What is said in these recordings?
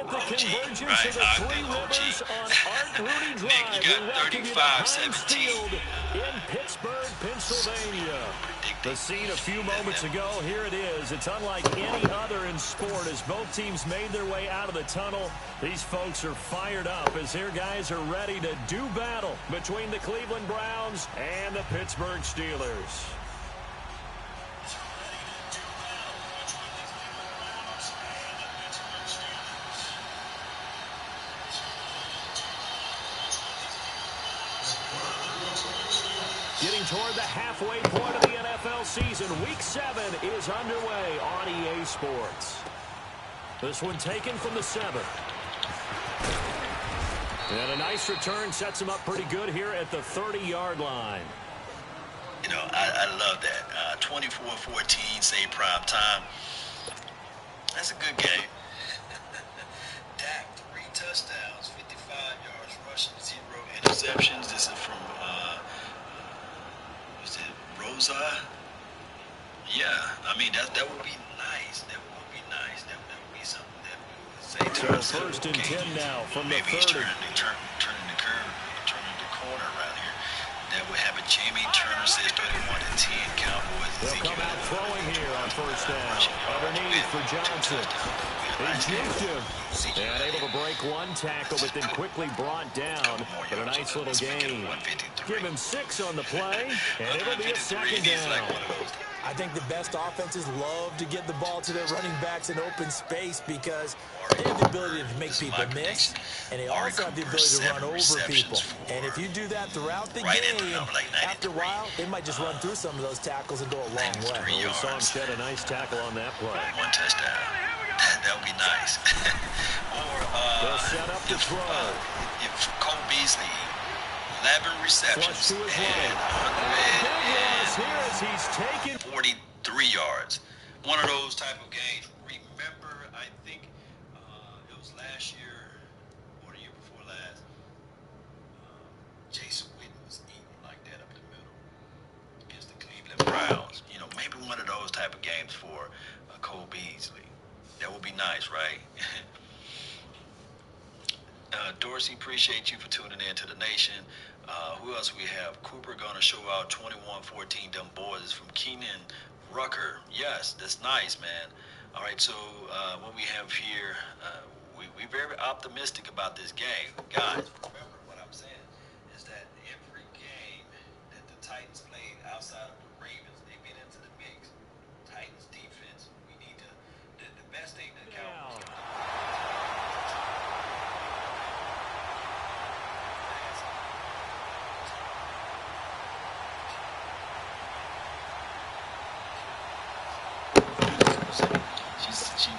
at the OG, convergence right? of the Three Rivers on Art Rooney Drive. Nick, you got 35-17. In Pittsburgh, Pennsylvania. The scene a few moments ago, here it is. It's unlike any other in sport as both teams made their way out of the tunnel. These folks are fired up as their guys are ready to do battle between the Cleveland Browns and the Pittsburgh Steelers. Getting toward the halfway point of the NFL season, Week 7 is underway on EA Sports. This one taken from the 7. And a nice return sets him up pretty good here at the 30-yard line. You know, I love that. 24-14, say prime time. That's a good game. Dak, 3 touchdowns, 55 yards rushing, 0 interceptions. This is from... Rosa? Yeah, I mean, that would be nice. That would be nice. That would be something that we would say to ourselves. First and 10 now from the 30. Maybe he's turning the curve, turning the corner around here. That would have a Jamie Turner says 31-10 Cowboys. They'll come out throwing here on first down. Underneath for Johnson. They juked him. And able to break one tackle, but then quickly brought down. But a nice little gain. Give him 6 on the play, and it'll be a second down. I think the best offenses love to get the ball to their running backs in open space because they have the ability to make people miss, and they also have the ability to run over people. And if you do that throughout the game, after a while, they might just run through some of those tackles and go a long way. We saw him shed a nice tackle on that play. 1 touchdown. That would be nice. Or they'll set up the throw. If Cole Beasley, 11 receptions and 43 yards. One of those type of games. Remember, I think it was last year or the year before last. Jason Witten was eating like that up the middle against the Cleveland Browns. You know, maybe one of those type of games for Cole Beasley. That would be nice, right? Dorsey, appreciate you for tuning in to the nation. Who else we have? Cooper going to show out 21-14. Them boys is from Keenan Rucker. Yes, that's nice, man. All right, so what we have here, we're very optimistic about this game. Guys, remember what I'm saying is that every game that the Titans played outside of the Ravens, they've been into the mix. Titans defense, we need to, the best thing that Cowboys can do.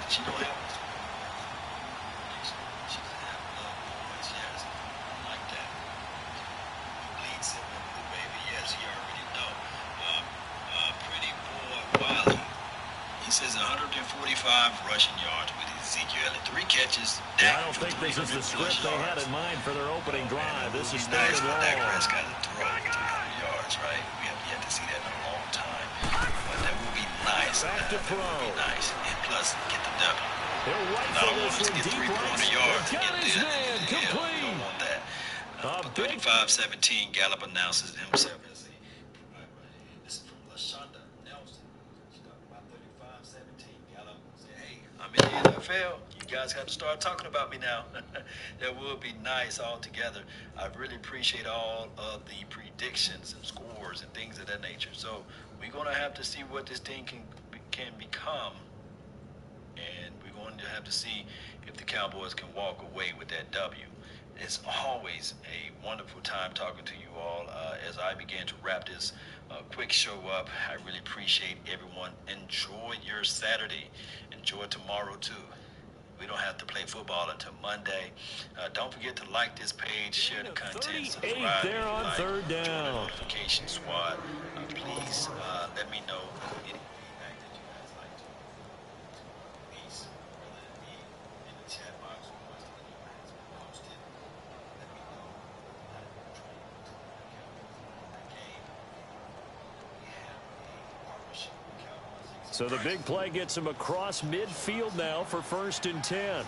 She don't have she doesn't have love boys, yes. Like that. Bleed simple, baby, yes, you already know. Pretty boy Wiley. He says 145 rushing yards with Ezekiel and 3 catches. I don't think this is the script they had in mind for their opening drive. This is nice third and long. Dak Prescott to throw 300 yards, right? We have yet to see that in a long time. But that would be nice. Back to throw. That would be nice. And plus, get the W. He'll right Now, for this one get deep 300 yards to get his there. man complete. We don't want that. 35-17, Gallup announces himself as this is from LaShonda Nelson. She talked about 35-17. Gallup said, hey, I'm in the NFL. You guys have to start talking about me now. That would be nice altogether. I really appreciate all of the predictions and scores and things of that nature. So we're going to have to see what this team can become. And we're going to have to see if the Cowboys can walk away with that W. It's always a wonderful time talking to you all. As I begin to wrap this quick show up, I really appreciate everyone. Enjoy your Saturday. Enjoy tomorrow, too. We don't have to play football until Monday. Don't forget to like this page, share the content, subscribe. There on like, third down. Join the notification squad. Please let me know any feedback that you guys like to please, whether it be in the chat box or once the video has been posted. Let me know how you're trying to that game. We have a partnership with Cowboys. So the big play gets him across midfield now for 1st and 10.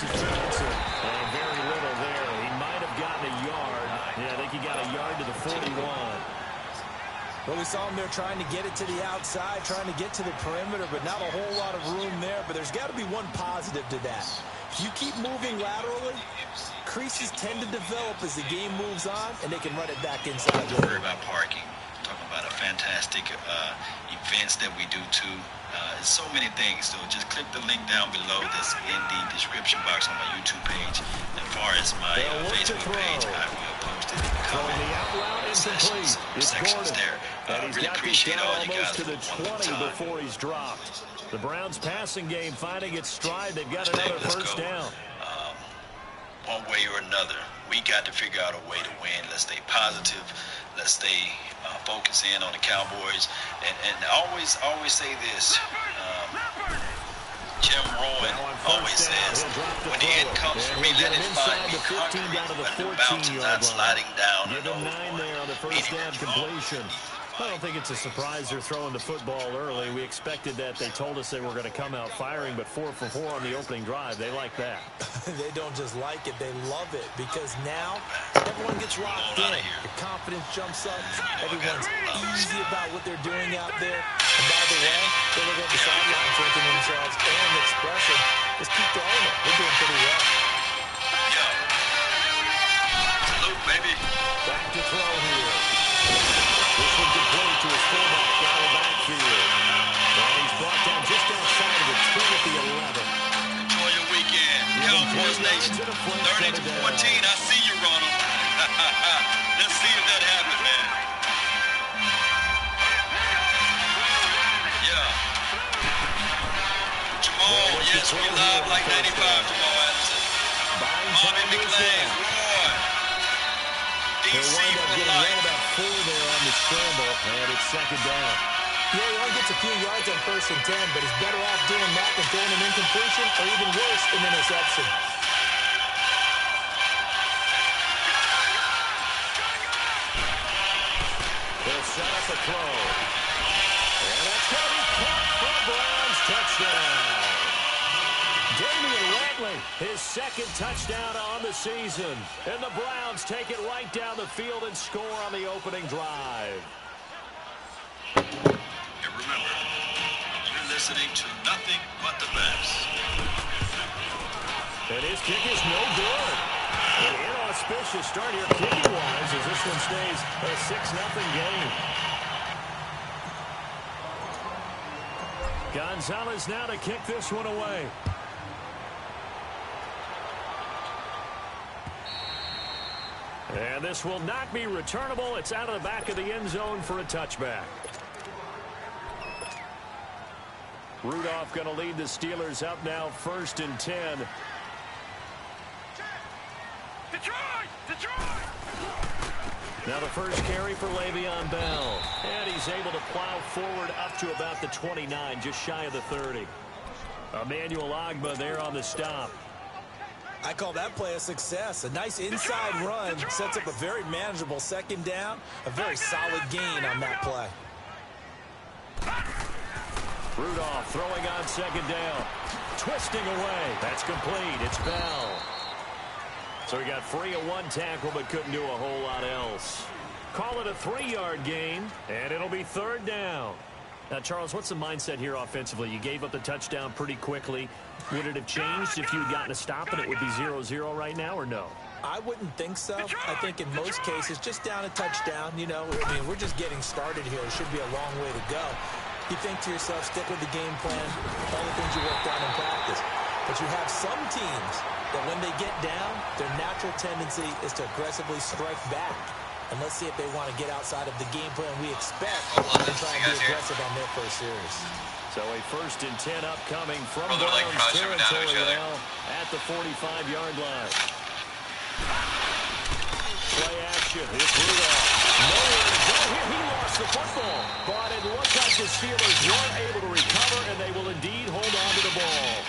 his chance, and very little there. He might have gotten a yard. Yeah, I think he got a yard to the 41. Well, we saw him there trying to get it to the outside, trying to get to the perimeter, but not a whole lot of room there. But there's got to be one positive to that. If you keep moving laterally, creases tend to develop as the game moves on, and they can run it back inside. Don't worry about parking. Talking about a fantastic events that we do too. So many things. So just click the link down below that's in the description box on my YouTube page. As far as my Facebook page, I will post it in the comment sections there. Really appreciate all you guys to the 20 before he's dropped. The Browns passing game finding its stride. They've got another first down. One way or another, we got to figure out a way to win. Let's stay positive. Let's stay focused in on the Cowboys. And always say this. Jim Rowan always says, when the end comes for me, let it find me conquering when the mountains not sliding down. Give him 9 there on the first down completion. I don't think it's a surprise they're throwing the football early. We expected that. They told us they were going to come out firing, but 4 for 4 on the opening drive. They like that. They don't just like it, they love it, because now everyone gets locked in. The confidence jumps up. Everyone's easy about what they're doing out there. And by the way, they look at the sideline thinking themselves and the expression, just keep throwing it. We're doing pretty well. Salute, baby. Back to throw here. This one complete to his fullback down the backfield. And he's brought down just outside of the 10 at the 11. Enjoy your weekend. Cowboys Nation. 30-14. I see you, Ronald. Let's see if that happens, man. Yeah. Jamal, yes, we live like 95, Jamal Anderson. Bobby McLean, Roy. They'll wind up getting right about 4 there on the scramble, and it's second down. Yeah, he only gets a few yards on 1st and 10, but he's better off doing that than throwing an incompletion, or even worse, an interception. They'll set up a throw. And that's going to be caught for Browns touchdown. Damian Ratley, his second touchdown on the season. And the Browns take it right down the field and score on the opening drive. And remember, you're listening to nothing but the best. And his kick is no good. An inauspicious start here kicking-wise as this one stays a 6-0 game. Gonzalez now to kick this one away. And this will not be returnable. It's out of the back of the end zone for a touchback. Rudolph going to lead the Steelers up now 1st and 10. Now the first carry for Le'Veon Bell. And he's able to plow forward up to about the 29, just shy of the 30. Emmanuel Ogbah there on the stop. I call that play a success. A nice inside run sets up a very manageable second down. A very solid gain on that play. Rudolph throwing on second down. Twisting away. That's complete. It's Bell. So he got free of 1 tackle but couldn't do a whole lot else. Call it a 3-yard gain, and it'll be 3rd down. Now, Charles, what's the mindset here offensively? You gave up the touchdown pretty quickly. Would it have changed if you had gotten a stop and it would be 0-0 right now, or no? I wouldn't think so. I think in most cases, just down a touchdown, you know, I mean, we're just getting started here. It should be a long way to go. You think to yourself, stick with the game plan, all the things you worked on in practice. But you have some teams that when they get down, their natural tendency is to aggressively strike back. And let's see if they want to get outside of the game plan we expect and try and be aggressive on their first series. So a 1st and 10 upcoming from Browns territory now at the 45-yard line. Play action. It's Rudolph. Nowhere to go here. He lost the football. But it looked like the Steelers weren't able to recover, and they will indeed hold on to the ball.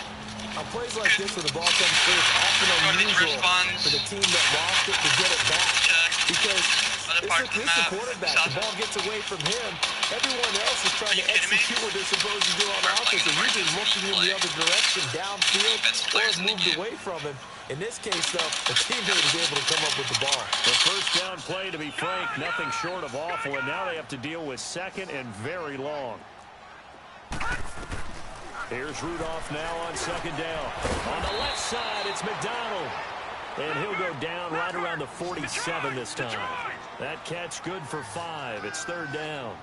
On plays like this where the ball comes through, it's often unusual for the team that lost it to get it back. Because This is the quarterback. The ball gets away from him. Everyone else is trying to execute what they're supposed to do on offense. They're usually looking in the other direction, downfield, or have moved away from him. In this case, though, the teammate is able to come up with the ball. The first down play, to be frank, nothing short of awful, and now they have to deal with second and very long. Here's Rudolph now on second down. On the left side, it's McDonald. And he'll go down right around the 47 this time. That catch good for 5. It's third down.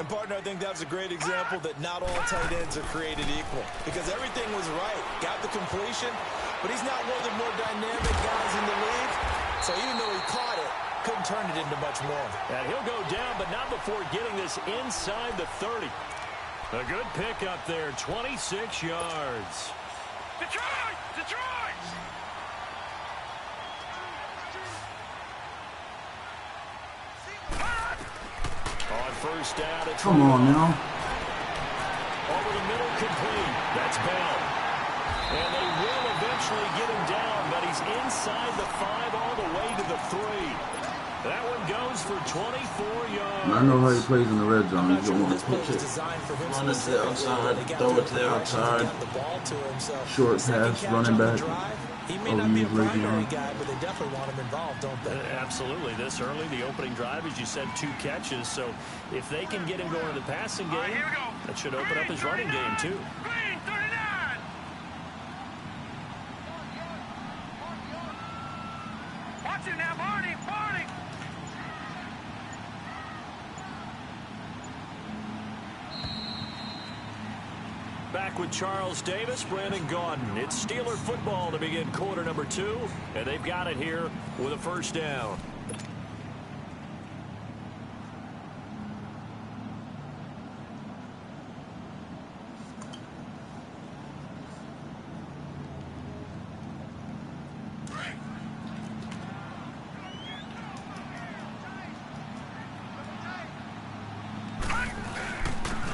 And, partner, I think that's a great example that not all tight ends are created equal. Because everything was right. Got the completion, but he's not one of the more dynamic guys in the league. So even though he caught it, couldn't turn it into much more. And he'll go down, but not before getting this inside the 30. A good pick up there, 26 yards. Detroit! Detroit! On first down, it's come on now. Over the middle, complete. That's Bell. And they will eventually get him down, but he's inside the 5 all the way to the 3. That one goes for 24 yards. I know how he plays in the red zone. He's going to pitch it. Run it to the outside, throw it to the outside. Short pass, running back. He may not be a primary guy, but they definitely want him involved, don't they? Absolutely. This early, the opening drive, as you said, 2 catches. So if they can get him going in the passing game, that should open up his running game, too. Green, 39! Watch him now, Barney! Barney! Back with Charles Davis, Brandon Gaudin. It's Steeler football to begin quarter number 2, and they've got it here with a first down.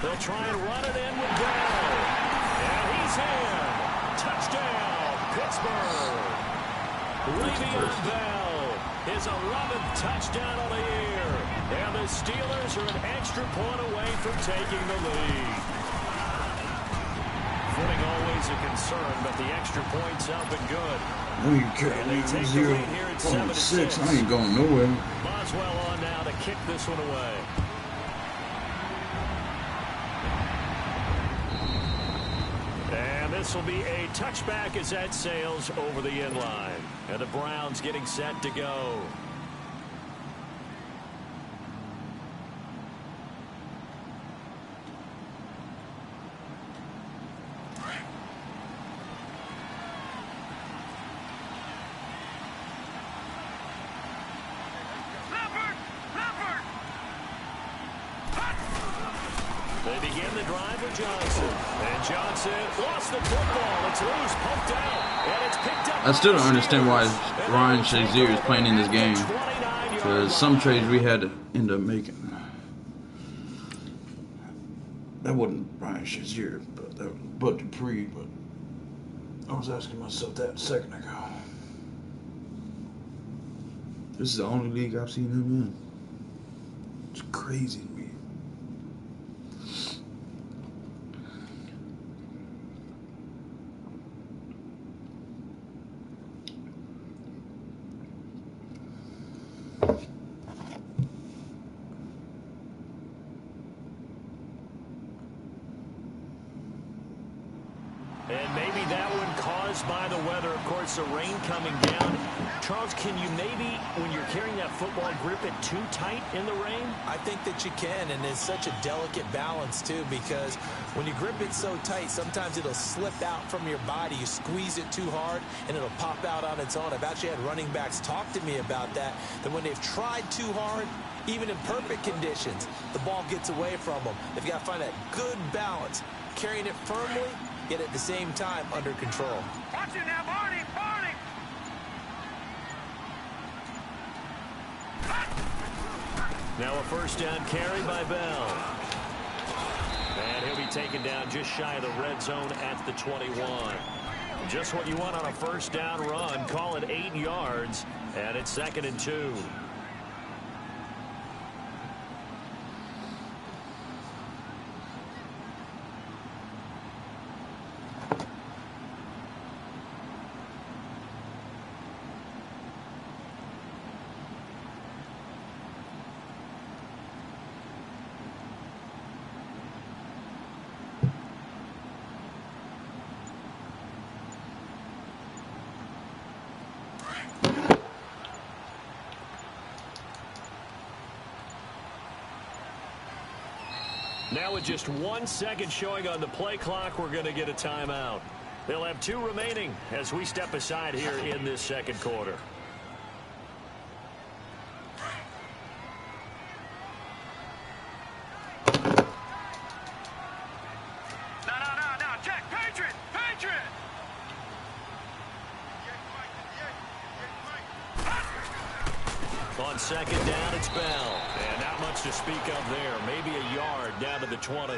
They'll try and run it in with Bell. And he's in. Touchdown, Pittsburgh. Le'Veon Bell, his 11th touchdown of the year. And the Steelers are an extra point away from taking the lead. Footing always a concern, but the extra point's up and good. We can't leave 0.6. I ain't going nowhere. Boswell on now to kick this one away. And this will be a touchback as that sails over the end line. And the Browns getting set to go. They begin the drive with Johnson. And Johnson lost the football. It's loose, poked out, and it's picked up. I still don't understand why Ryan Shazier is playing in this game. Because some trades we had to end up making. That wasn't Ryan Shazier, but that was Bud Dupree. But I was asking myself that a second ago. This is the only league I've seen him in. It's crazy to me. And maybe that one caused by the weather. Of course, the rain coming down. Charles, can you maybe, when you're carrying that football, grip it too tight in the rain? I think that you can, and it's such a delicate balance, too, because when you grip it so tight, sometimes it'll slip out from your body. You squeeze it too hard, and it'll pop out on its own. I've actually had running backs talk to me about that when they've tried too hard, even in perfect conditions, the ball gets away from them. They've got to find that good balance, carrying it firmly, yet at the same time under control. Watch it now, Barney! Barney! Now a first down carry by Bell. And he'll be taken down just shy of the red zone at the 21. Just what you want on a first down run. Call it 8 yards, and it's 2nd and 2. Now with just 1 second showing on the play clock, we're going to get a timeout. They'll have 2 remaining as we step aside here in this second quarter. No, Jack, Patriot! On second down, it's Bell. And not much to speak of there. Maybe a yard down to the 20.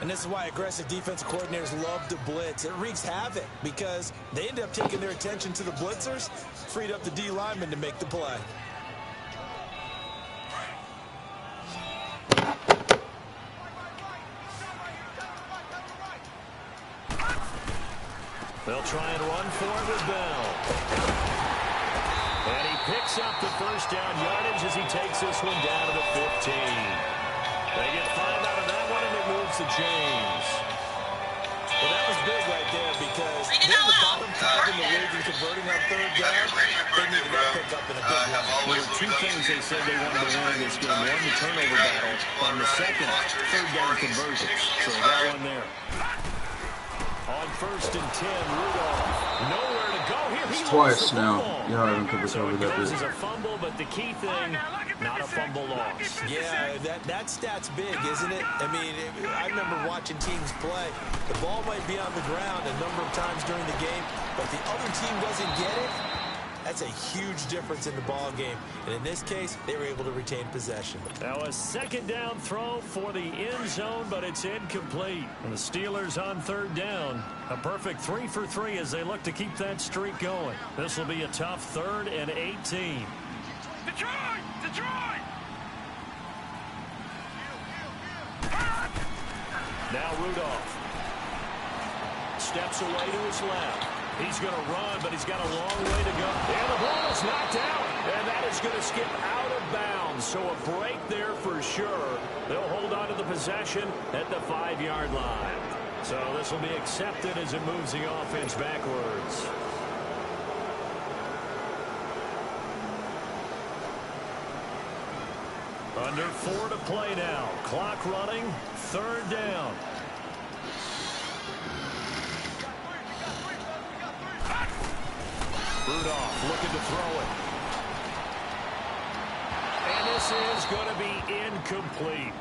And this is why aggressive defensive coordinators love to blitz. It wreaks havoc because they end up taking their attention to the blitzers, freed up the D lineman to make the play. They'll try and run for it with Bell. And he picks up the first down yardage as he takes this one down to the 15. They get 5 out of that one, and it moves to James. Well, that was big right there because they're the bottom 5 in the league in converting on third down. They needed that pickup in a big one. There were 2 things they said they wanted to win in this game. One, the turnover battle, and the second, third down conversions. So they got one there. On first and 10, Rudolph. Nowhere to go here. It's twice now. You know, I haven't covered So it that goes bit. as a fumble, but the key thing, not a fumble loss. Yeah, that stat's big, isn't it? I mean, I remember watching teams play. The ball might be on the ground a number of times during the game, but the other team doesn't get it. That's a huge difference in the ball game. And in this case, they were able to retain possession. Now a second down throw for the end zone, but it's incomplete. And the Steelers on third down. A perfect 3 for 3 as they look to keep that streak going. This will be a tough 3rd and 18. Detroit! Now Rudolph steps away to his left. He's going to run, but he's got a long way to go. And the ball is knocked out, and that is going to skip out of bounds. So a break there for sure. They'll hold on to the possession at the 5-yard line. So this will be accepted as it moves the offense backwards. Under 4 to play now. Clock running. 3rd down. Rudolph looking to throw it. And this is going to be incomplete.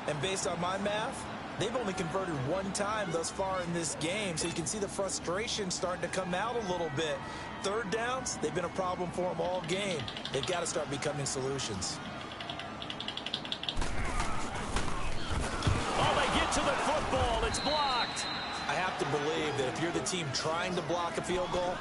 And based on my math, they've only converted 1 time thus far in this game, so you can see the frustration starting to come out a little bit. 3rd downs, they've been a problem for them all game. They've got to start becoming solutions. Oh, they get to the football. It's blocked. I have to believe that if you're the team trying to block a field goal,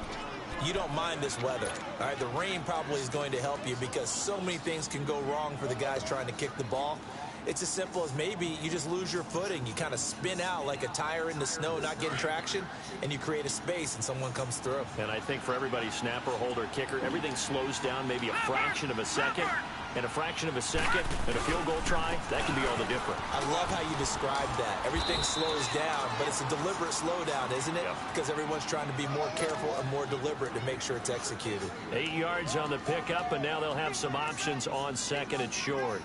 you don't mind this weather. All right, the rain probably is going to help you because so many things can go wrong for the guys trying to kick the ball. It's as simple as maybe you just lose your footing. You kind of spin out like a tire in the snow, not getting traction, and you create a space and someone comes through. And I think for everybody, snapper, holder, kicker, everything slows down maybe a fraction of a second. And a fraction of a second and a field goal try, that can be all the difference. I love how you described that. Everything slows down, but it's a deliberate slowdown, isn't it? Yep. Because everyone's trying to be more careful and more deliberate to make sure it's executed. 8 yards on the pickup, and now they'll have some options on second and short.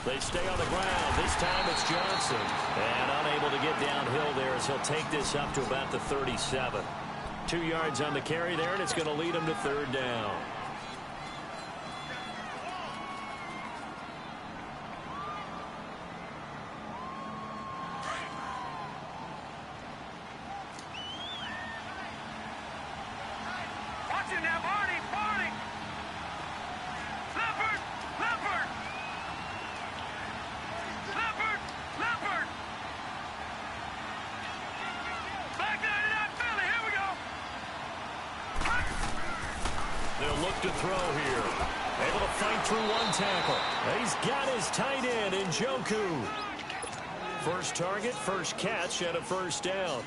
They stay on the ground. This time it's Johnson. And unable to get downhill there as he'll take this up to about the 37. 2 yards on the carry there, and it's going to lead him to 3rd down. Watch him now, Barney! Leopard! Back 99, Philly, here we go! They'll look to throw here. Able to fight through 1 tackle. He's got his tight end in Njoku. First target, first catch, and a 1st down.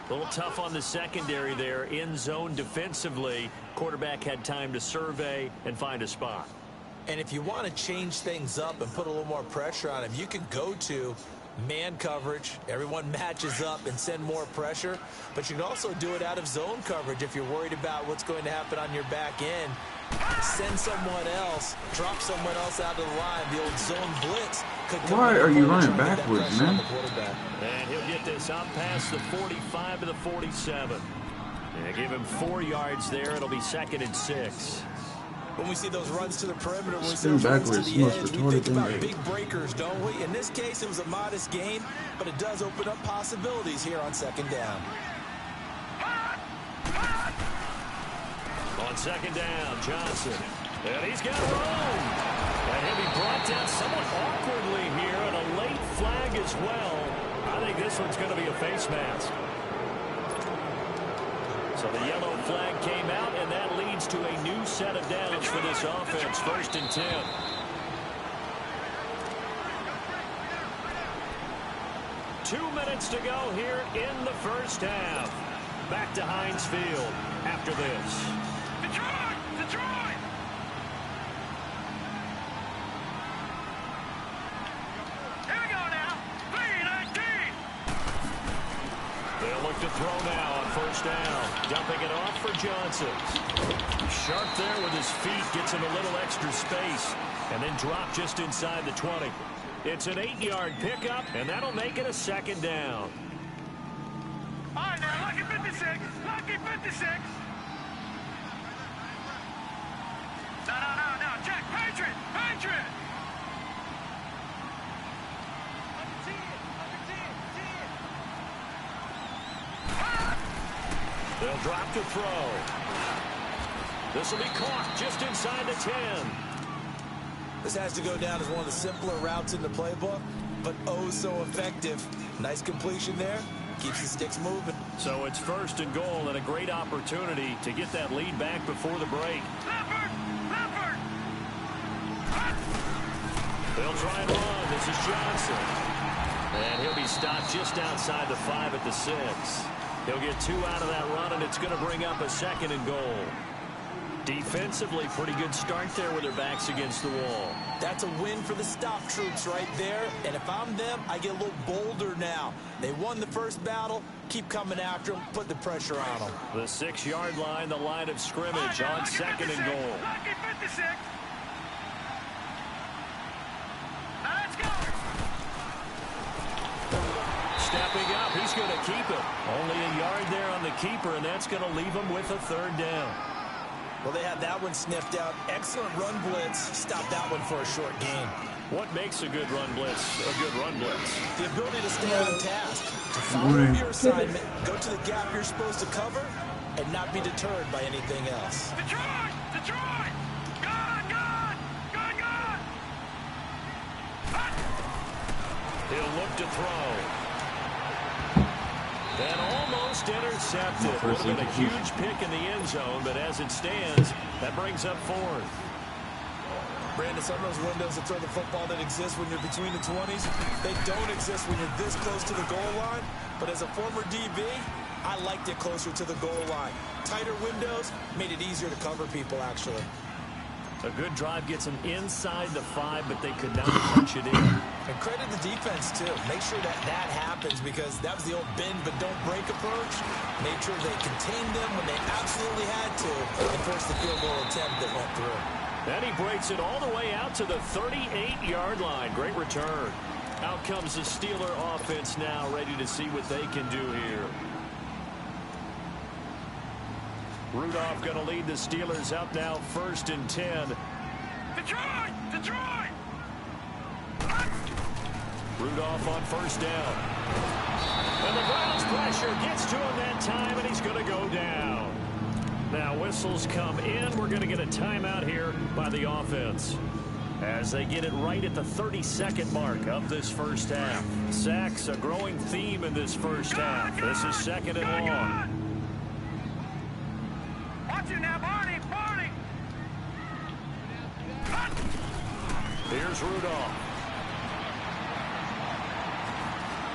A little tough on the secondary there. In zone defensively. Quarterback had time to survey and find a spot. And if you want to change things up and put a little more pressure on him, you can go to man coverage. Everyone matches up and send more pressure. But you can also do it out of zone coverage if you're worried about what's going to happen on your back end. Send someone else, drop someone else out of the line. The old zone blitz could come. Why are you running backwards, man? And he'll get this up past the 45 to the 47. And give him 4 yards there. It'll be 2nd and 6. When we see those runs to the perimeter, when we see Spin those runs to backwards, the most edge, we retarded think thing about ever. big breakers, don't we? In this case, it was a modest gain, but it does open up possibilities here on 2nd down. On 2nd down, Johnson. And he's got room. And he'll be brought down somewhat awkwardly here, and a late flag as well. I think this one's going to be a face mask. So the yellow flag came out, and that leads to a new set of downs for this offense. 1st and 10. Two minutes to go here in the first half. Back to Heinz Field after this. Detroit! Detroit! Here we go now. 3-19. They'll look to throw now on 1st down. Dumping it off for Johnson. Sharp there with his feet. Gets him a little extra space. And then drop just inside the 20. It's an 8-yard pickup, and that'll make it a 2nd down. All right, now, lucky 56. Lucky 56. No. Check. Patriot. Patriot. Under 10. They'll drop to throw. This will be caught just inside the 10. This has to go down as one of the simpler routes in the playbook, but oh so effective. Nice completion there. Keeps the sticks moving. So it's 1st and goal and a great opportunity to get that lead back before the break. Leopard. They'll try and run. This is Johnson. And he'll be stopped just outside the 5 at the 6. He'll get 2 out of that run, and it's going to bring up a 2nd and goal. Defensively, pretty good start there with their backs against the wall. That's a win for the stop troops right there. And if I'm them, I get a little bolder now. They won the first battle. Keep coming after them. Put the pressure on them. The 6-yard line, the line of scrimmage on 2nd and goal. Lucky 56. Now let's go. Stepping up, he's going to keep it. Only a yard there on the keeper, and that's going to leave him with a 3rd down. Well, they had that one sniffed out. Excellent run blitz. Stop that one for a short gain. What makes a good run blitz a good run blitz? The ability to stay on task, to follow your assignment, go to the gap you're supposed to cover, and not be deterred by anything else. Detroit! Detroit! Gone! He'll look to throw. And almost intercepted. Would have been a huge pick in the end zone, but as it stands, that brings up 4th. Brandon, some of those windows that throw the football that exist when you're between the 20s, they don't exist when you're this close to the goal line. But as a former DB, I liked it closer to the goal line. Tighter windows made it easier to cover people, actually. A good drive gets them inside the 5, but they could not punch it in. And credit the defense, too. Make sure that happens, because that was the old bend but don't break approach. Made sure they contained them when they absolutely had to and forced the field goal attempt that went through. And he breaks it all the way out to the 38-yard line. Great return. Out comes the Steeler offense now, ready to see what they can do here. Rudolph going to lead the Steelers up now, 1st and 10. Detroit! Detroit! Rudolph on 1st down. And the Browns pressure gets to him that time, and he's going to go down. Now whistles come in. We're going to get a timeout here by the offense, as they get it right at the 32nd mark of this first half. Sacks, a growing theme in this first half. This is 2nd and long. Watch it now, Barney! Here's Rudolph.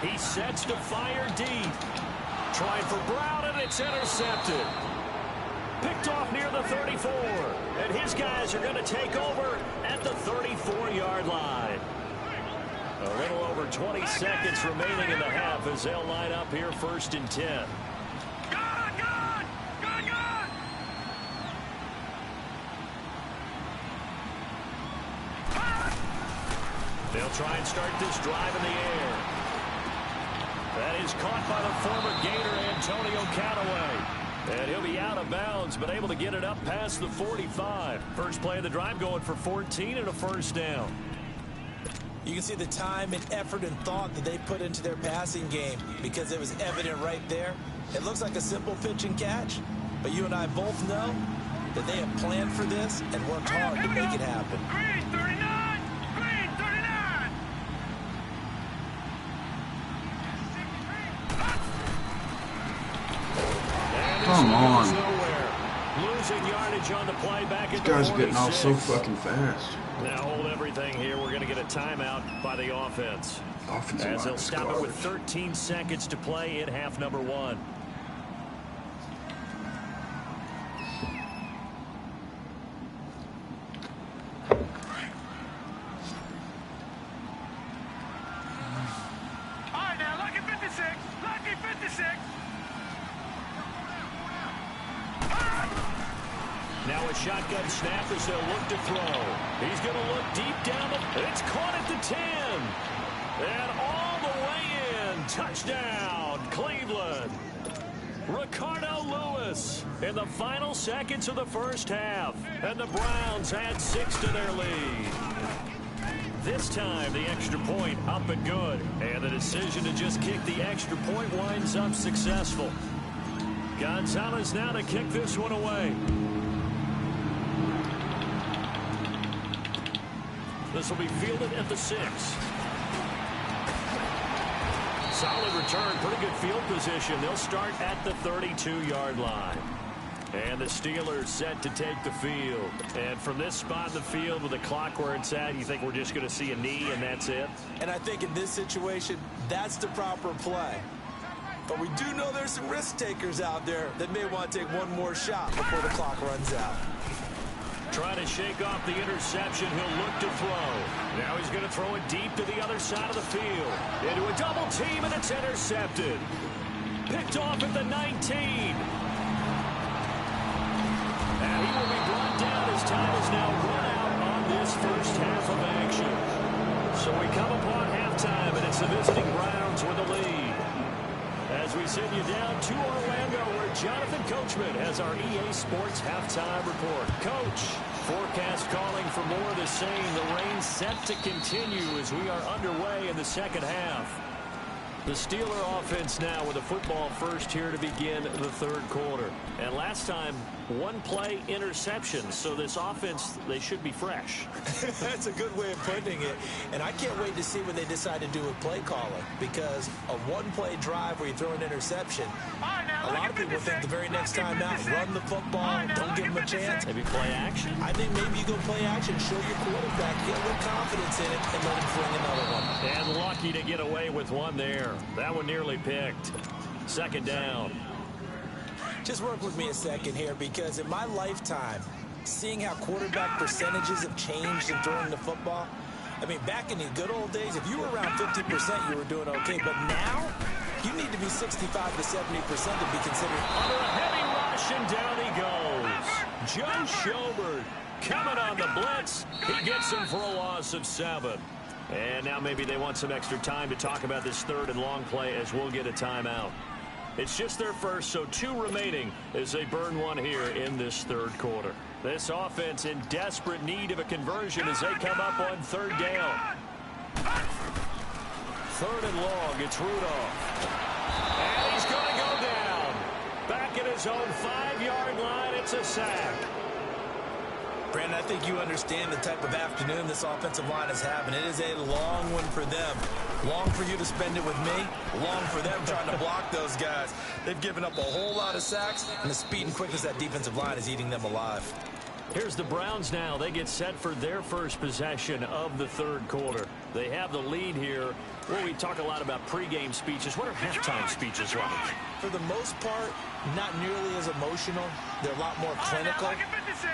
He sets to fire deep. trying for Brown, and it's intercepted. Picked off near the 34. And his guys are going to take over at the 34-yard line. A little over 20 seconds remaining in the half as they'll line up here 1st and 10. They'll try and start this drive in the air. That is caught by the former Gator, Antonio Callaway. And he'll be out of bounds, but able to get it up past the 45. First play of the drive going for 14 and a first down. You can see the time and effort and thought that they put into their passing game because it was evident right there. It looks like a simple pitch and catch, but you and I both know that they have planned for this and worked hard to make it happen. Green 39! Green 39! Come on. Losing yardage on the play back at the 46. These guys are getting off so fucking fast. Now hold everything here. We're going to get a timeout by the offense. As they'll stop it with 13 seconds to play in half number 1. All right, now, lucky 56! Lucky 56! Now a shotgun snap as they'll look to throw. He's going to look deep down. It's caught at the 10. And all the way in. Touchdown, Cleveland. Ricardo Lewis in the final seconds of the first half. And the Browns add 6 to their lead. This time, the extra point up and good. And the decision to just kick the extra point winds up successful. Gonzalez now to kick this one away. This will be fielded at the 6. Solid return, pretty good field position. They'll start at the 32-yard line. And the Steelers set to take the field. And from this spot in the field with the clock where it's at, you think we're just going to see a knee and that's it? And I think in this situation, that's the proper play. But we do know there's some risk takers out there that may want to take one more shot before the clock runs out. Trying to shake off the interception. He'll look to throw. Now he's going to throw it deep to the other side of the field. Into a double team, and it's intercepted. Picked off at the 19. And he will be brought down. His time is now run out on this first half of action. So we come upon halftime, and it's the visiting Browns with the lead. As we send you down to Orlando, where Jonathan Coachman has our EA Sports halftime report. Coach, forecast calling for more of the same. The rain set to continue as we are underway in the second half. The Steeler offense now with a football first here to begin the third quarter. And last time, one play interception. So this offense, they should be fresh. That's a good way of putting it. And I can't wait to see what they decide to do with play calling. Because a one-play drive where you throw an interception, a lot of people think the very next time out, run the football, don't give them a chance. Maybe play action? I think maybe you go play action, show your quarterback, get a little confidence in it, and let him fling another one. And lucky to get away with one there. That one nearly picked. Second down. Just work with me a second here, because in my lifetime, seeing how quarterback percentages have changed in throwing the football, I mean, back in the good old days, if you were around 50%, you were doing okay. But now, you need to be 65 to 70% to be considered. Under a heavy rush, and down he goes. Joe Schobert coming on the blitz. He gets him for a loss of 7. And now maybe they want some extra time to talk about this third and long play as we'll get a timeout. It's just their first, so 2 remaining as they burn one here in this third quarter. This offense in desperate need of a conversion as they come up on third down. Third and long, it's Rudolph. And he's going to go down. Back at his own 5-yard line, it's a sack. Brandon, I think you understand the type of afternoon this offensive line is having. It is a long one for them. Long for you to spend it with me. Long for them trying to block those guys. They've given up a whole lot of sacks, and the speed and quickness of that defensive line is eating them alive. Here's the Browns now. They get set for their first possession of the third quarter. They have the lead here Well, we talk a lot about pregame speeches. What are halftime speeches like? For the most part, not nearly as emotional. They're a lot more clinical.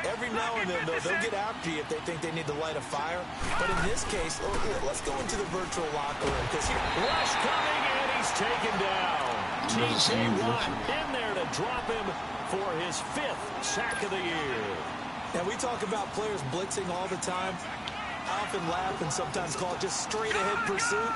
Every now and then, though, they'll get after you if they think they need to light a fire. But in this case, let's go into the virtual locker room. Because Rush coming, and he's taken down. T.J. Watt in there to drop him for his 5th sack of the year. Now, we talk about players blitzing all the time. I often laugh and sometimes call it just straight-ahead pursuit.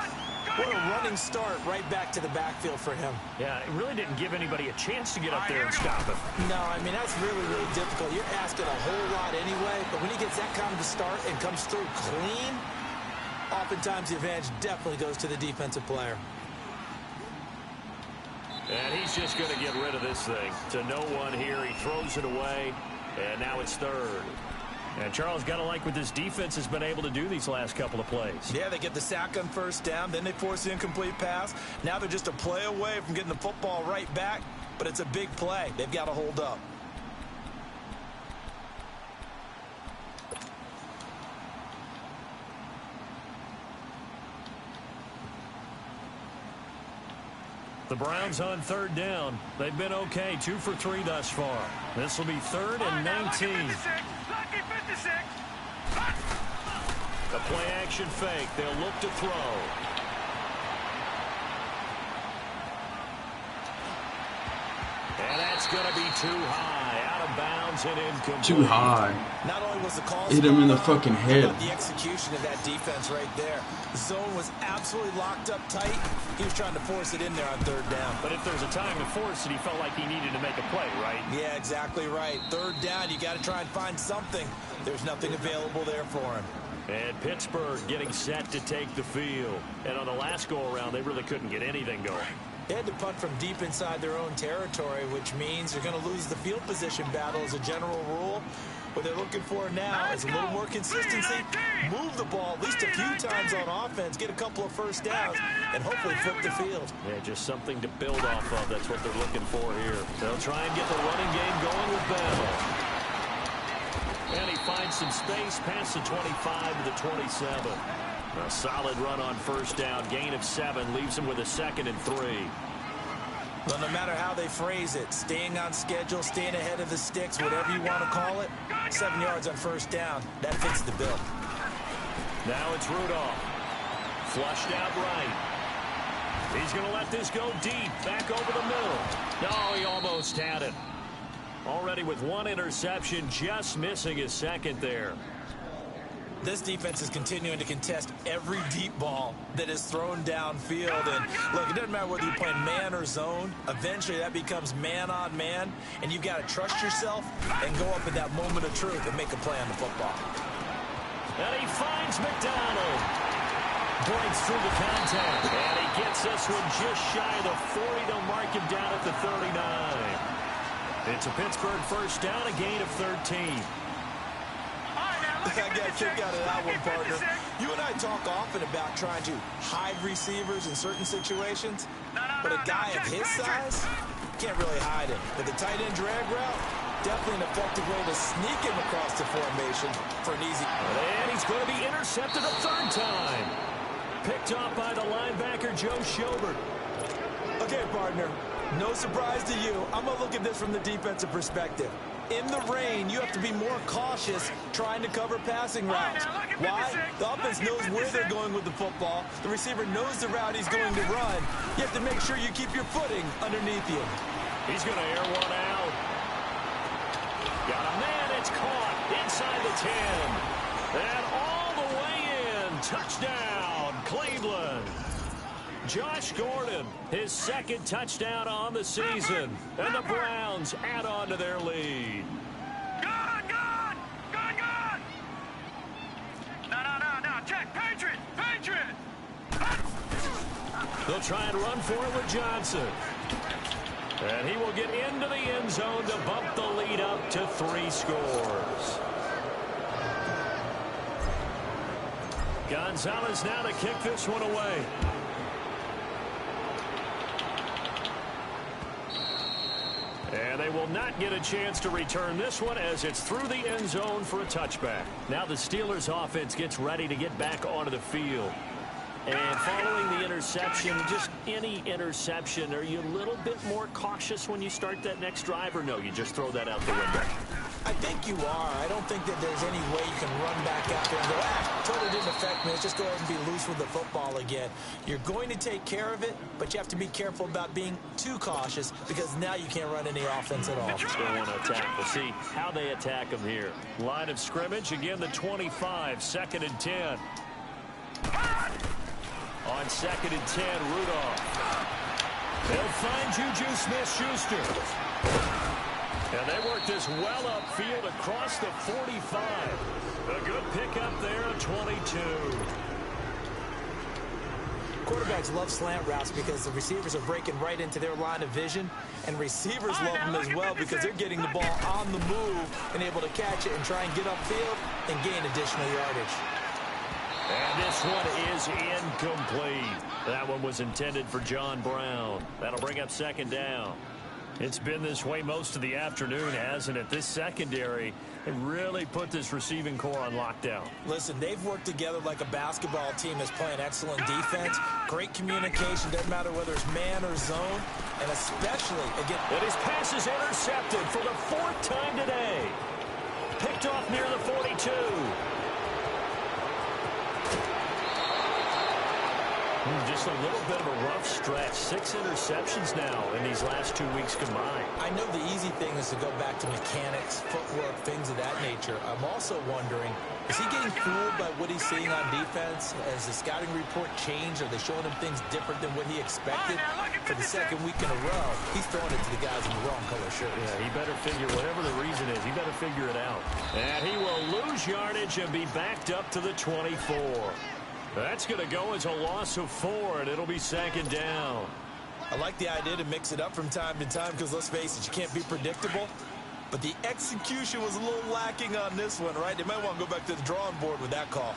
What a running start right back to the backfield for him. Yeah, it really didn't give anybody a chance to get up there and stop him. No, I mean, that's really, really difficult. You're asking a whole lot anyway, but when he gets that kind of a start and comes through clean, oftentimes the advantage definitely goes to the defensive player. And he's just going to get rid of this thing. To no one here. He throws it away, and now it's 3rd. And Charles, got to like what this defense has been able to do these last couple of plays. Yeah, they get the sack on 1st down, then they force the incomplete pass. Now they're just a play away from getting the football right back, but it's a big play. They've got to hold up. The Browns on 3rd down. They've been okay, 2 for 3 thus far. This will be 3rd and 19. The play-action fake. They'll look to throw. And that's going to be too high. Out of bounds and incomplete. Too high. Not only was the call hit him in the fucking head. The execution of that defense right there. The zone was absolutely locked up tight. He was trying to force it in there on 3rd down. But if there's a time to force it, he felt like he needed to make a play, right? Yeah, exactly right. 3rd down, you got to try and find something. There's nothing available there for him. And Pittsburgh getting set to take the field. And on the last go-around, they really couldn't get anything going. They had to punt from deep inside their own territory, which means they're going to lose the field position battle as a general rule. What they're looking for now is a little more consistency, move the ball at least a few times on offense, get a couple of 1st downs, and hopefully flip the field. Yeah, just something to build off of. That's what they're looking for here. They'll try and get the running game going with Bell. And he finds some space past the 25 to the 27. A solid run on 1st down. Gain of 7 leaves him with a 2nd and 3. Well, no matter how they phrase it, staying on schedule, staying ahead of the sticks, whatever you want to call it, 7 yards on 1st down, that fits the bill. Now it's Rudolph. Flushed out right. He's going to let this go deep. Back over the middle. No, he almost had it. Already with 1 interception, just missing his 2nd there. This defense is continuing to contest every deep ball that is thrown downfield. And look, it doesn't matter whether you're playing man or zone. Eventually, that becomes man on man. And you've got to trust yourself and go up at that moment of truth and make a play on the football. And he finds McDonald. Breaks through the contact. And he gets this one just shy of the 40 to mark him down at the 39. It's a Pittsburgh 1st down, a gain of 13. I got a kick out of that one, partner. You and I talk often about trying to hide receivers in certain situations, but a guy of his size can't really hide him. But the tight end drag route, definitely an effective way to sneak him across the formation for an easy. And he's going to be intercepted a 3rd time. Picked off by the linebacker, Joe Schobert. Okay, partner, no surprise to you. I'm going to look at this from the defensive perspective. In the rain, you have to be more cautious trying to cover passing routes. Why? The offense knows where they're going with the football. The receiver knows the route he's going to run. You have to make sure you keep your footing underneath you. He's going to air one out. Got a man, it's caught inside the 10. And all the way in. Touchdown, Cleveland. Josh Gordon, his 2nd touchdown on the season. And the Browns add on to their lead. Gone! No. Check. Patriot! They'll try and run for it with Johnson. And he will get into the end zone to bump the lead up to 3 scores. Gonzalez now to kick this one away. And they will not get a chance to return this one as it's through the end zone for a touchback. Now the Steelers offense gets ready to get back onto the field. And following the interception, just any interception, are you a little bit more cautious when you start that next drive, or no, you just throw that out the window? I think you are. I don't think that there's any way you can run back out there and go, totally didn't affect me. Let's just go ahead and be loose with the football again. You're going to take care of it, but you have to be careful about being too cautious because now you can't run any offense at all. Still want to attack. We'll see how they attack them here. Line of scrimmage, again, the 25, 2nd and 10. On 2nd and 10, Rudolph. They'll find Juju Smith-Schuster. And they work this well upfield across the 45. A good pickup there at 22. Quarterbacks love slant routes because the receivers are breaking right into their line of vision, and receivers love them as well because they're getting the ball on the move and able to catch it and try and get upfield and gain additional yardage. And this one is incomplete. That one was intended for John Brown. That'll bring up 2nd down. It's been this way most of the afternoon, hasn't it? This secondary really put this receiving core on lockdown. Listen, they've worked together like a basketball team that's playing excellent defense. Great communication. Doesn't matter whether it's man or zone. And especially, again... And his pass is intercepted for the 4th time today. Picked off near the 42. Just a little bit of a rough stretch. 6 interceptions now in these last 2 weeks combined. I know the easy thing is to go back to mechanics, footwork, things of that nature. I'm also wondering, is he getting fooled by what he's seeing on defense? Has the scouting report changed? Are they showing him things different than what he expected? For the 2nd week in a row, he's throwing it to the guys in the wrong color shirts. Yeah, he better figure, whatever the reason is, he better figure it out. And he will lose yardage and be backed up to the 24. That's going to go as a loss of 4, and it'll be 2nd down. I like the idea to mix it up from time to time because, let's face it, you can't be predictable. But the execution was a little lacking on this one, right? They might want to go back to the drawing board with that call.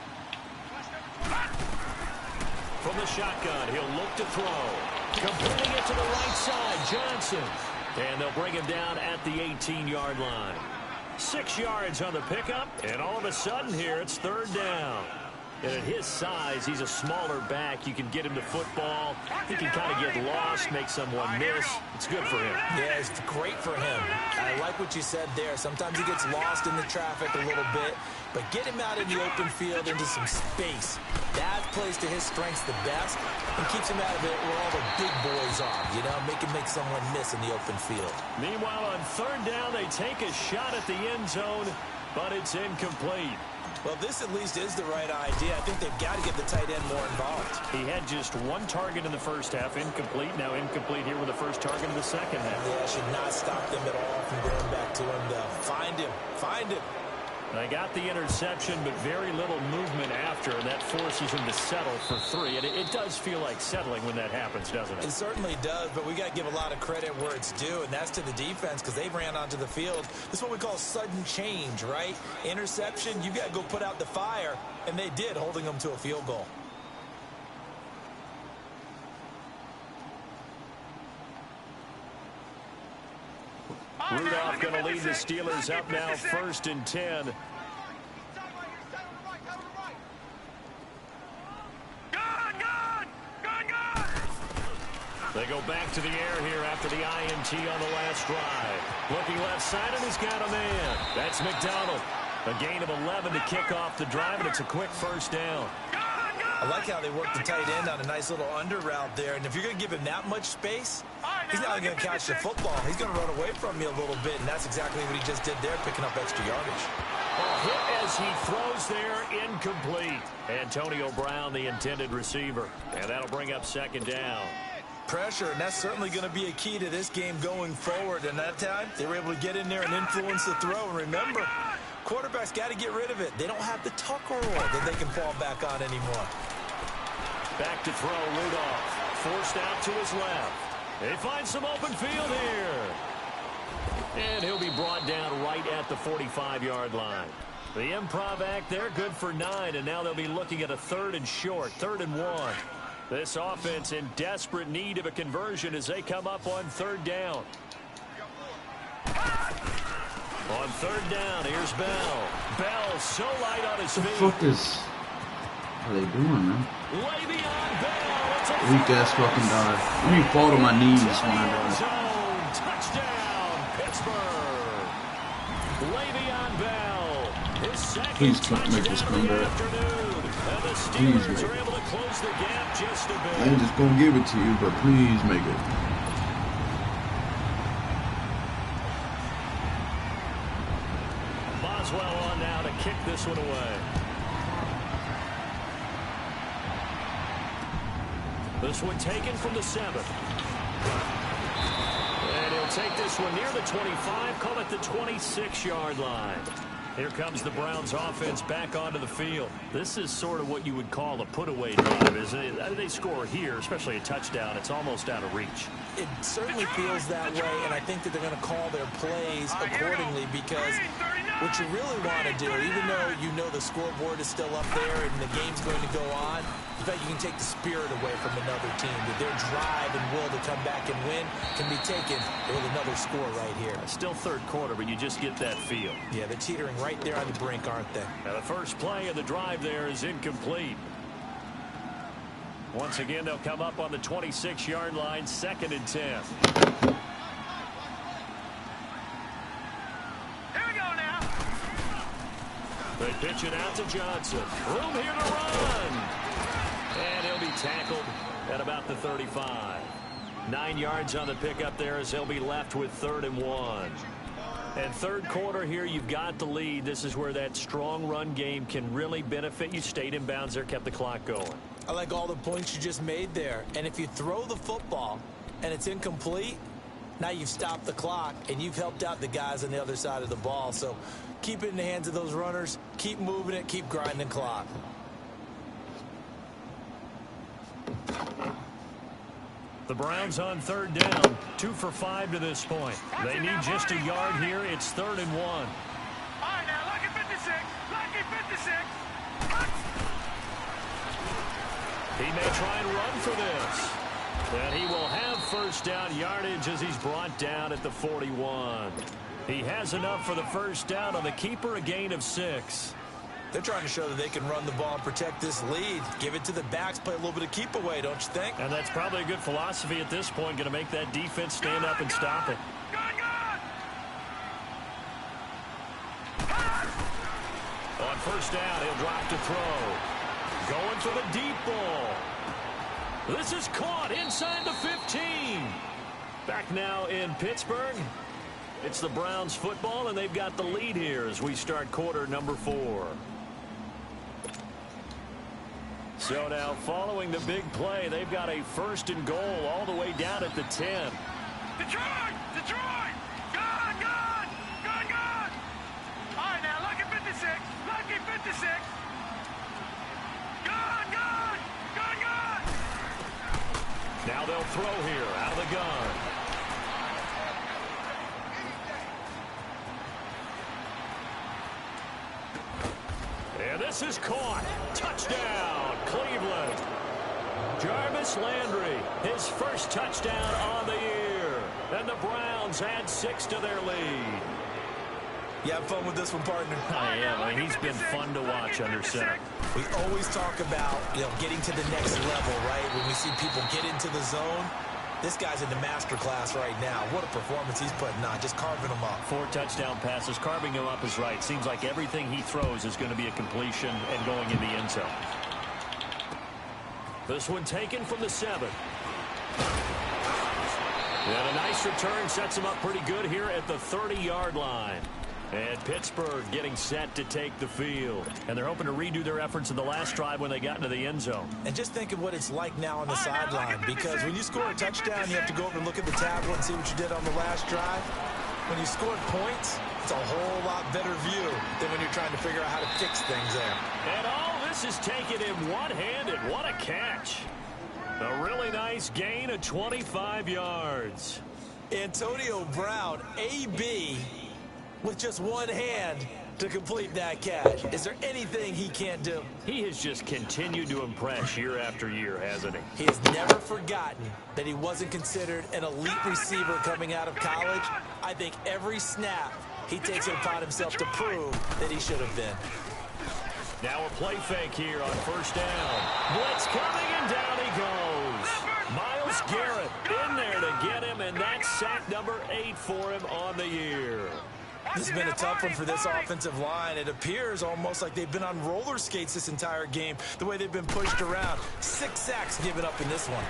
From the shotgun, he'll look to throw. Completing it to the right side, Johnson. And they'll bring him down at the 18-yard line. 6 yards on the pickup, and all of a sudden here, it's 3rd down. And at his size, he's a smaller back. You can get him to football. He can kind of get lost, make someone miss. It's good for him. Yeah, it's great for him. I like what you said there. Sometimes he gets lost in the traffic a little bit, but get him out in the open field into some space. That plays to his strengths the best and keeps him out of it where all the big boys are, you know, make someone miss in the open field. Meanwhile, on 3rd down, they take a shot at the end zone, but it's incomplete. Well, this at least is the right idea. I think they've got to get the tight end more involved. He had just 1 target in the first half, incomplete. Now incomplete here with the first target in the second half. Yeah, should not stop them at all from going back to him, though. Find him. Find him. They got the interception, but very little movement after, and that forces him to settle for 3. And it does feel like settling when that happens, doesn't it? It certainly does, but we got to give a lot of credit where it's due, and that's to the defense because they ran onto the field. This is what we call sudden change, right? Interception, you got to go put out the fire, and they did, holding them to a field goal. Rudolph going to lead the Steelers up now, 1st and 10. They go back to the air here after the INT on the last drive. Looking left side, and he's got a man. That's McDonald. A gain of 11 to kick off the drive, and it's a quick 1st down. I like how they work the tight end on a nice little under route there. And if you're going to give him that much space, he's not only going to catch the football, he's going to run away from you a little bit. And that's exactly what he just did there, picking up extra yardage. Hit as he throws there, incomplete. Antonio Brown, the intended receiver. And that'll bring up 2nd down. Pressure, and that's certainly going to be a key to this game going forward. And that time, they were able to get in there and influence the throw. And remember, quarterbacks got to get rid of it. They don't have the tucker roll that they can fall back on anymore. Back to throw, Rudolph. Forced out to his left. They find some open field here. And he'll be brought down right at the 45-yard line. The improv act there, good for 9, and now they'll be looking at a 3rd and short, 3rd and 1. This offense in desperate need of a conversion as they come up on 3rd down. On 3rd down, here's Bell. Bell so light on his feet. The fuck is... What are they doing, man? Le'Veon Bell. It's a Weak ass fucking dive. I need to fall to my knees when I dive. zone. Touchdown, Pittsburgh. Le'Veon Bell. His second Please touchdown make this of come the back. afternoon. And the Please Steelers make are it. able to close the gap just a I bit. ain't just gonna give it to you, but please make it. Boswell on now to kick this one away. This one taken from the 7. And he'll take this one near the 25, call it the 26-yard line. Here comes the Browns offense back onto the field. This is sort of what you would call a put-away drive, isn't it? They score here, especially a touchdown. It's almost out of reach. It certainly feels that way, and I think that they're going to call their plays accordingly because what you really want to do, even though you know the scoreboard is still up there and the game's going to go on, in fact, you can take the spirit away from another team, that their drive and will to come back and win can be taken with another score right here. Still third quarter, but you just get that feel. Yeah, they're teetering right there on the brink, aren't they? Now the first play of the drive there is incomplete. Once again, they'll come up on the 26-yard line, 2nd and 10. Here we go now. They pitch it out to Johnson. Room here to run. And he'll be tackled at about the 35. 9 yards on the pickup there as he'll be left with 3rd and 1. And third quarter here, you've got the lead. This is where that strong run game can really benefit you. Stayed in bounds there, kept the clock going. I like all the points you just made there. And if you throw the football and it's incomplete, now you've stopped the clock and you've helped out the guys on the other side of the ball. So keep it in the hands of those runners. Keep moving it. Keep grinding clock. The Browns on 3rd down, 2 for 5 to this point. They need just a yard here. It's 3rd and 1. All right, now, lucky 56. Lucky 56. He may try and run for this. And he will have first down yardage as he's brought down at the 41. He has enough for the first down on the keeper, a gain of 6. They're trying to show that they can run the ball and protect this lead. Give it to the backs, play a little bit of keep away, don't you think? And that's probably a good philosophy at this point, going to make that defense stand up and stop it. On first down, he'll drop to throw. Going for the deep ball. This is caught inside the 15. Back now in Pittsburgh. It's the Browns football, and they've got the lead here as we start quarter number 4. So now, following the big play, they've got a 1st and goal all the way down at the 10. Detroit! Detroit! Gone! Gone! Gone! Gone! All right, now, lucky 56. Lucky 56. Gone! Gone! Gone! Gone! Now they'll throw here out of the gun. And this is caught. Touchdown, Cleveland. Jarvis Landry, his first touchdown on the year. And the Browns add 6 to their lead. You have fun with this one, partner? I am. I mean, he's been fun to watch under center. We always talk about, getting to the next level, right? When we see people get into the zone, this guy's in the master class right now. What a performance he's putting on, just carving them up. 4 touchdown passes. Carving him up is right. Seems like everything he throws is going to be a completion and going in the end zone. This one taken from the 7. And a nice return sets him up pretty good here at the 30-yard line. And Pittsburgh getting set to take the field. And they're hoping to redo their efforts in the last drive when they got into the end zone. And just think of what it's like now on the sideline, because when you score a touchdown, you have to go over and look at the tablet and see what you did on the last drive. When you scored points, it's a whole lot better view than when you're trying to figure out how to fix things there. And all this is taken in one-handed. What a catch. A really nice gain of 25 yards. Antonio Brown, AB, with just one hand to complete that catch. Is there anything he can't do? He has just continued to impress year after year, hasn't he? He has never forgotten that he wasn't considered an elite receiver coming out of college. I think every snap he takes it upon himself to prove that he should have been. Now a play fake here on first down. Blitz coming, and down he goes. Myles Garrett in there to get him, and that's sack number 8 for him on the year. This has been a tough one for this offensive line. It appears almost like they've been on roller skates this entire game, the way they've been pushed around. 6 sacks given up in this one.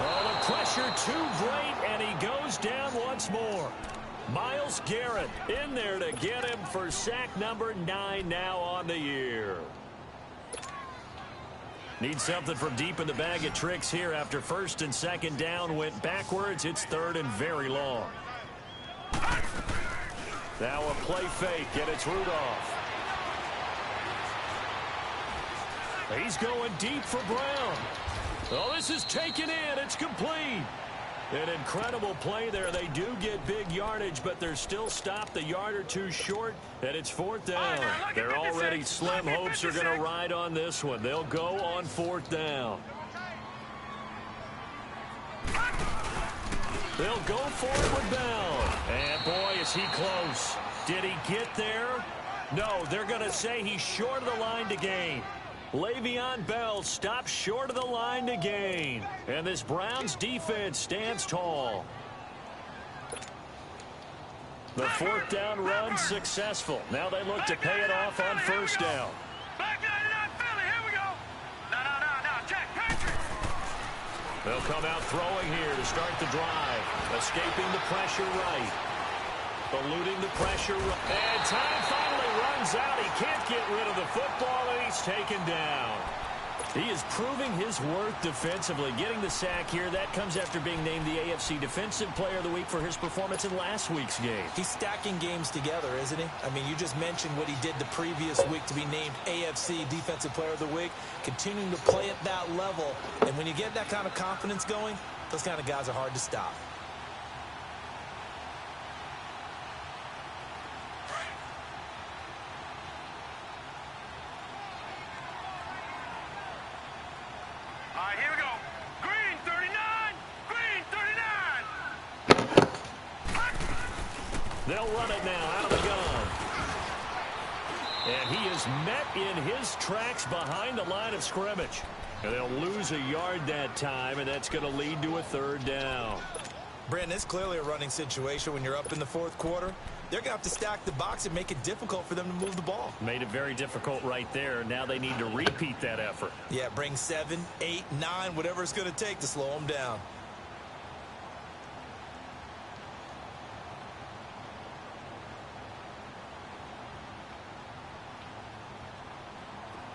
Oh, the pressure too great, and he goes down once more. Myles Garrett in there to get him for sack number 9 now on the year. Need something from deep in the bag of tricks here after first and second down went backwards. It's third and very long. Now a play fake, and it's Rudolph. He's going deep for Brown. Oh, this is taken in. It's complete. An incredible play there. They do get big yardage, but they're still stopped a yard or two short, and it's fourth down. They're already slim hopes are going to ride on this one. They'll go on fourth down. They'll go for it with Bell. And, boy, is he close. Did he get there? No, they're going to say he's short of the line to gain. Le'Veon Bell stops short of the line to gain. And this Browns defense stands tall. The fourth down run successful. Now they look to pay it off on first down. Back 99 Philly, here we go. No, Jack Patrick. They'll come out throwing here to start the drive. Escaping the pressure right. Eluding the pressure. And time finally runs out. He can't get rid of the football, and he's taken down. He is proving his worth defensively. Getting the sack here, that comes after being named the AFC Defensive Player of the Week for his performance in last week's game. He's stacking games together, isn't he? I mean, you just mentioned what he did the previous week to be named AFC Defensive Player of the Week. Continuing to play at that level. And when you get that kind of confidence going, those kind of guys are hard to stop. Here we go. Green 39. Green 39. They'll run it now out of the gun. And he is met in his tracks behind the line of scrimmage. And they'll lose a yard that time, and that's going to lead to a third down. Brandon, it's clearly a running situation when you're up in the fourth quarter. They're going to have to stack the box and make it difficult for them to move the ball. Made it very difficult right there. Now they need to repeat that effort. Yeah, bring 7, 8, 9, whatever it's going to take to slow them down.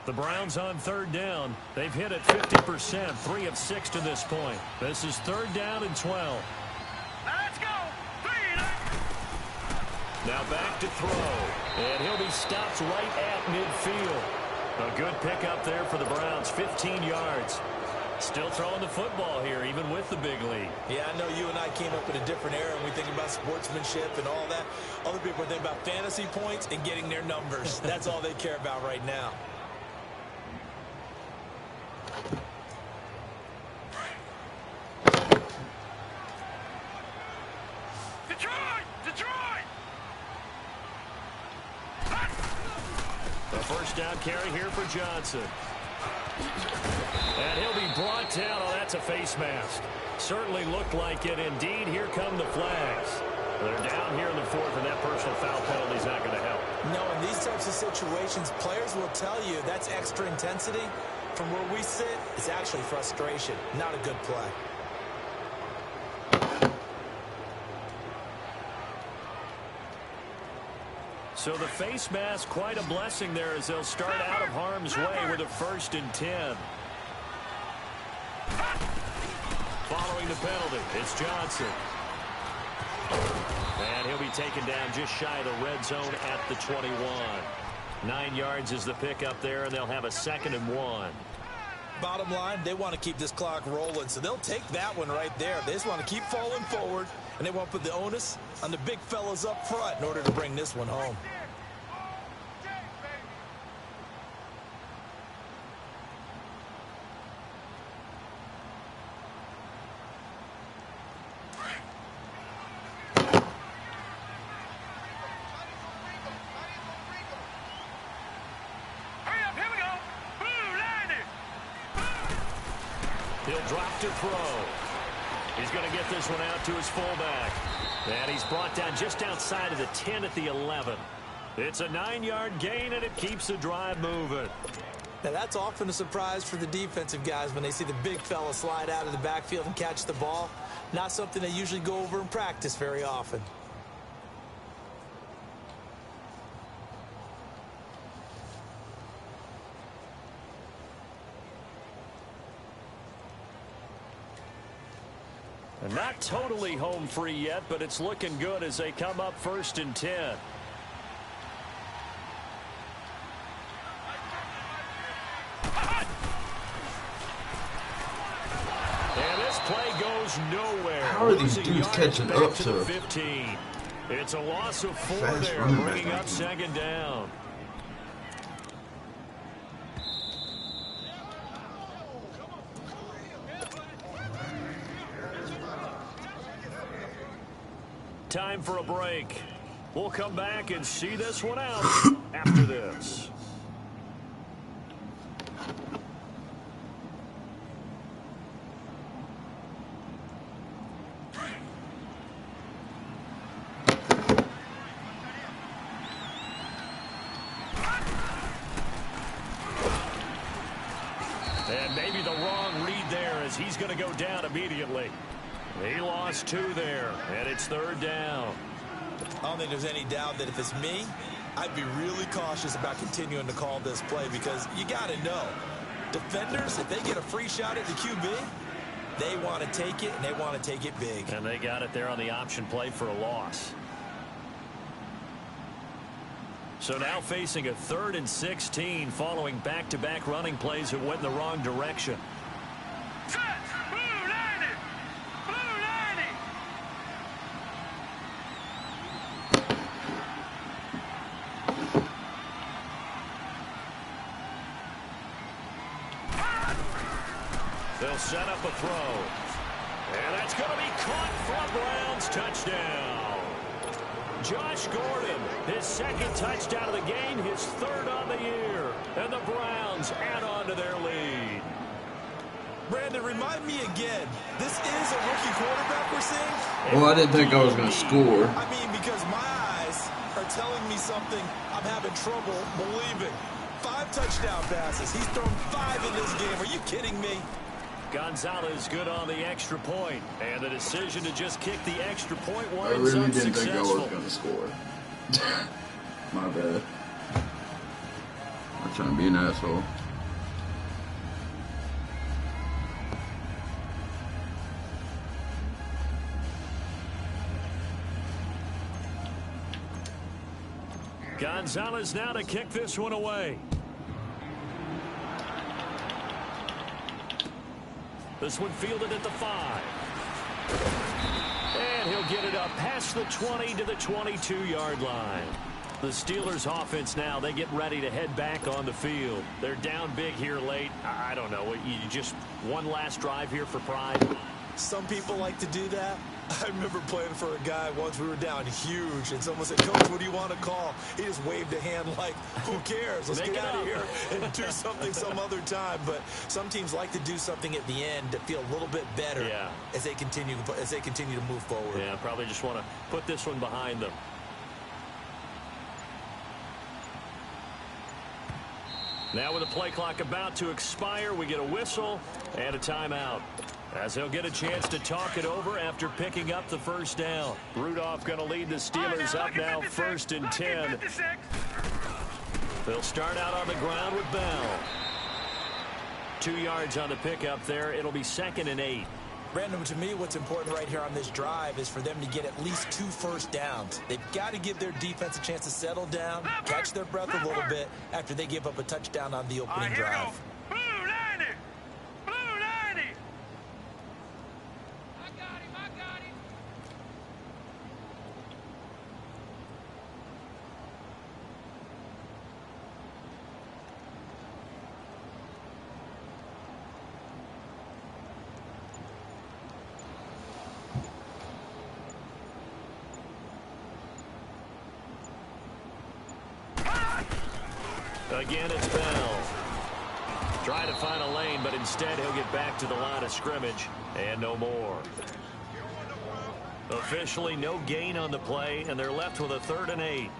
The Browns on third down. They've hit it 50%, 3 of 6 to this point. This is third down and 12. Now let's go. Now back to throw. And he'll be stopped right at midfield. A good pickup there for the Browns, 15 yards. Still throwing the football here, even with the big lead. Yeah, I know you and I came up in a different era, and we think about sportsmanship and all that. Other people are thinking about fantasy points and getting their numbers. That's all they care about right now. Detroit! The first down carry here for Johnson. And he'll be brought down. Oh, that's a face mask. Certainly looked like it. Indeed, here come the flags. They're down here in the fourth, and that personal foul penalty is not going to help. No, in these types of situations, players will tell you that's extra intensity. From where we sit, it's actually frustration, not a good play. So the face mask, quite a blessing there as they'll start out of harm's way with a 1st and 10. Following the penalty, it's Johnson. And he'll be taken down just shy of the red zone at the 21. 9 yards is the pickup there, and they'll have a 2nd and 1. Bottom line, they want to keep this clock rolling, so they'll take that one right there. They just want to keep falling forward, and they want to put the onus on the big fellas up front in order to bring this one home. Drop to throw. He's going to get this one out to his fullback. And he's brought down just outside of the 10 at the 11. It's a 9-yard gain, and it keeps the drive moving. Now, that's often a surprise for the defensive guys when they see the big fella slide out of the backfield and catch the ball. Not something they usually go over in practice very often. And not totally home free yet, but it's looking good as they come up 1st and 10. And this play goes nowhere. How are these dudes catching up to 15? It's a loss of 4 fast there, running back bringing up like 2nd down. Time for a break. We'll come back and see this one out after this. And maybe the wrong read there as he's going to go down immediately. He lost 2 there, and it's 3rd down. I don't think there's any doubt that if it's me, I'd be really cautious about continuing to call this play because you got to know, defenders, if they get a free shot at the QB, they want to take it, and they want to take it big. And they got it there on the option play for a loss. So now facing a 3rd and 16 following back-to-back running plays that went in the wrong direction. They'll set up a throw. And that's going to be caught for a Browns touchdown. Josh Gordon, his 2nd touchdown of the game, his 3rd on the year. And the Browns add on to their lead. Brandon, remind me again, this is a rookie quarterback we're seeing? Well, I didn't think I was going to score. I mean, because my eyes are telling me something I'm having trouble believing. 5 touchdown passes. He's thrown 5 in this game. Are you kidding me? Gonzalez good on the extra point, and the decision to just kick the extra point I was really unsuccessful. didn't think I was going to score. My bad. I'm trying to be an asshole. Gonzalez now to kick this one away. This one fielded at the 5. And he'll get it up past the 20 to the 22-yard line. The Steelers offense now, they get ready to head back on the field. They're down big here late. I don't know. You just one last drive here for pride. Some people like to do that. I remember playing for a guy once. We were down huge, and someone said, "Coach, what do you want to call?" He just waved a hand like, "Who cares? Let's get out of here and do something some other time." But some teams like to do something at the end to feel a little bit better as they continue to move forward. Yeah, probably just want to put this one behind them. Now with the play clock about to expire, we get a whistle and a timeout, as he'll get a chance to talk it over after picking up the 1st down. Rudolph going to lead the Steelers up now 1st and 10. They'll start out on the ground with Bell. 2 yards on the pickup there. It'll be 2nd and 8. Brandon, to me, what's important right here on this drive is for them to get at least 2 first downs. They've got to give their defense a chance to settle down, catch their breath a little bit after they give up a touchdown on the opening drive. Again, it's Bell. Trying to find a lane, but instead he'll get back to the line of scrimmage and no more. Officially no gain on the play, and they're left with a 3rd and 8.